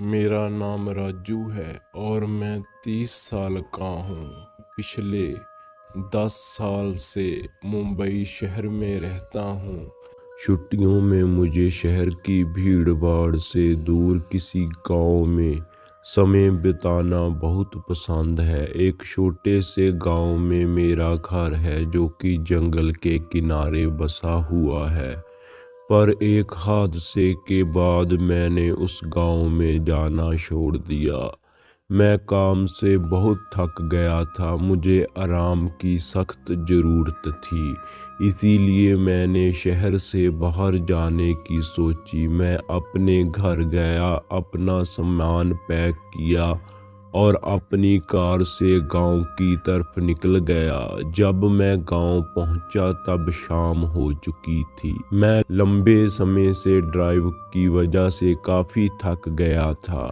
मेरा नाम राजू है और मैं 30 साल का हूँ। पिछले 10 साल से मुंबई शहर में रहता हूँ। छुट्टियों में मुझे शहर की भीड़ भाड़ से दूर किसी गांव में समय बिताना बहुत पसंद है। एक छोटे से गांव में मेरा घर है जो कि जंगल के किनारे बसा हुआ है। पर एक हादसे के बाद मैंने उस गांव में जाना छोड़ दिया। मैं काम से बहुत थक गया था, मुझे आराम की सख्त ज़रूरत थी। इसीलिए मैंने शहर से बाहर जाने की सोची। मैं अपने घर गया, अपना सामान पैक किया और अपनी कार से गांव की तरफ निकल गया। जब मैं गांव पहुंचा तब शाम हो चुकी थी। मैं लंबे समय से ड्राइव की वजह से काफ़ी थक गया था।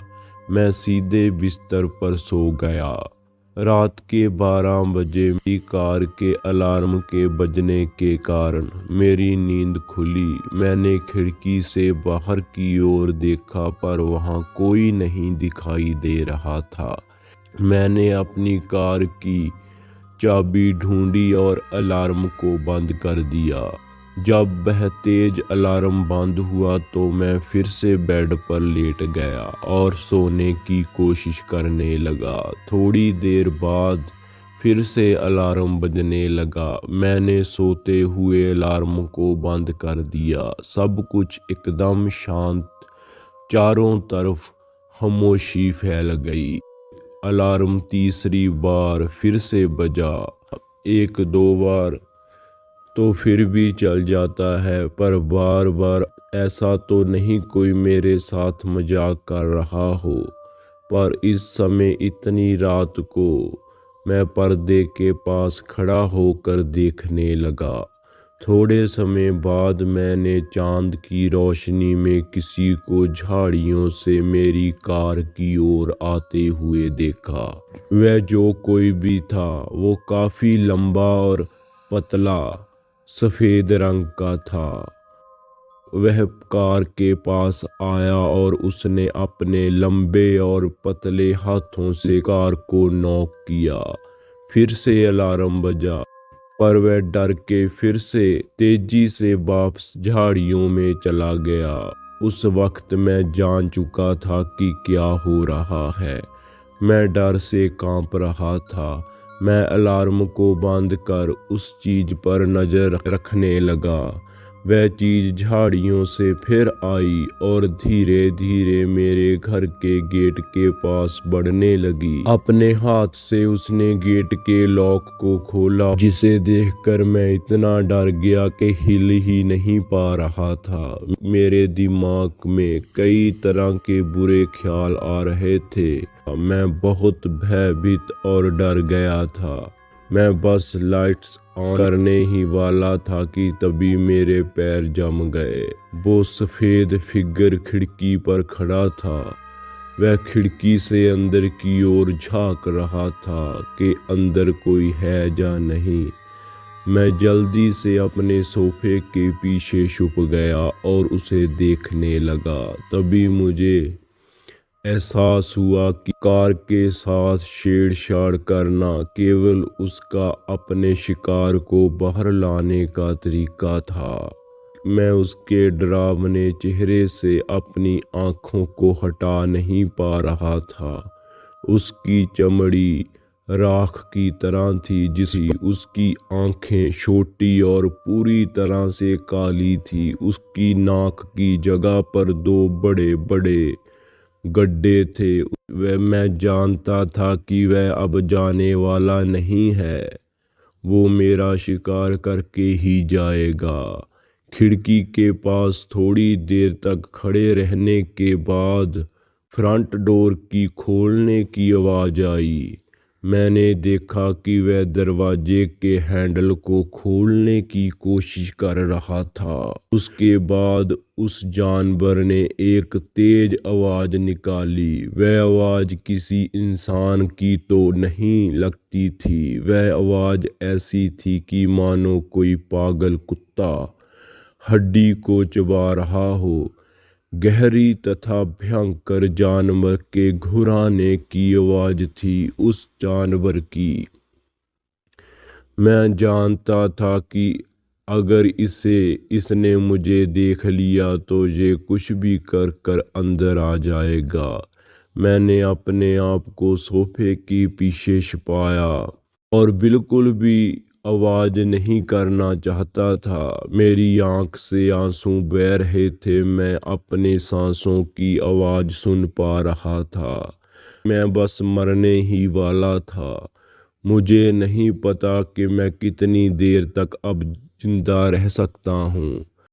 मैं सीधे बिस्तर पर सो गया। रात के 12 बजे मेरी कार के अलार्म के बजने के कारण मेरी नींद खुली। मैंने खिड़की से बाहर की ओर देखा पर वहाँ कोई नहीं दिखाई दे रहा था। मैंने अपनी कार की चाबी ढूंढी और अलार्म को बंद कर दिया। जब वह तेज अलार्म बंद हुआ तो मैं फिर से बेड पर लेट गया और सोने की कोशिश करने लगा। थोड़ी देर बाद फिर से अलार्म बजने लगा। मैंने सोते हुए अलार्म को बंद कर दिया। सब कुछ एकदम शांत, चारों तरफ खामोशी फैल गई। अलार्म तीसरी बार फिर से बजा। एक दो बार तो फिर भी चल जाता है, पर बार बार ऐसा तो नहीं कोई मेरे साथ मजाक कर रहा हो। पर इस समय इतनी रात को मैं पर्दे के पास खड़ा होकर देखने लगा। थोड़े समय बाद मैंने चांद की रोशनी में किसी को झाड़ियों से मेरी कार की ओर आते हुए देखा। वह जो कोई भी था वो काफ़ी लंबा और पतला सफ़ेद रंग का था। वह कार के पास आया और उसने अपने लंबे और पतले हाथों से कार को नॉक किया। फिर से अलार्म बजा, पर वह डर के फिर से तेजी से वापस झाड़ियों में चला गया। उस वक्त मैं जान चुका था कि क्या हो रहा है। मैं डर से कांप रहा था। मैं अलार्म को बंद कर उस चीज पर नजर रखने लगा। वह चीज झाड़ियों से फिर आई और धीरे धीरे मेरे घर के गेट के पास बढ़ने लगी। अपने हाथ से उसने गेट के लॉक को खोला, जिसे देखकर मैं इतना डर गया कि हिल ही नहीं पा रहा था। मेरे दिमाग में कई तरह के बुरे ख्याल आ रहे थे। मैं बहुत भयभीत और डर गया था। मैं बस लाइट्स ऑन करने ही वाला था कि तभी मेरे पैर जम गए। वो सफ़ेद फिगर खिड़की पर खड़ा था। वह खिड़की से अंदर की ओर झांक रहा था कि अंदर कोई है या नहीं। मैं जल्दी से अपने सोफे के पीछे छुप गया और उसे देखने लगा। तभी मुझे एहसास हुआ कि कार के साथ छेड़छाड़ करना केवल उसका अपने शिकार को बाहर लाने का तरीका था। मैं उसके डरावने चेहरे से अपनी आंखों को हटा नहीं पा रहा था। उसकी चमड़ी राख की तरह थी, जिसकी उसकी आंखें छोटी और पूरी तरह से काली थी। उसकी नाक की जगह पर दो बड़े बड़े गड्ढे थे। वह मैं जानता था कि वह अब जाने वाला नहीं है। वो मेरा शिकार करके ही जाएगा। खिड़की के पास थोड़ी देर तक खड़े रहने के बाद फ्रंट डोर की खोलने की आवाज़ आई। मैंने देखा कि वह दरवाजे के हैंडल को खोलने की कोशिश कर रहा था। उसके बाद उस जानवर ने एक तेज आवाज़ निकाली। वह आवाज़ किसी इंसान की तो नहीं लगती थी। वह आवाज़ ऐसी थी कि मानो कोई पागल कुत्ता हड्डी को चबा रहा हो। गहरी तथा भयंकर जानवर के घुराने की आवाज थी उस जानवर की। मैं जानता था कि अगर इसने मुझे देख लिया तो ये कुछ भी कर कर अंदर आ जाएगा। मैंने अपने आप को सोफे के पीछे छिपाया और बिल्कुल भी आवाज नहीं करना चाहता था। मेरी आंख से आंसू बह रहे थे। मैं अपने सांसों की आवाज सुन पा रहा था। मैं बस मरने ही वाला था। मुझे नहीं पता कि मैं कितनी देर तक अब जिंदा रह सकता हूँ।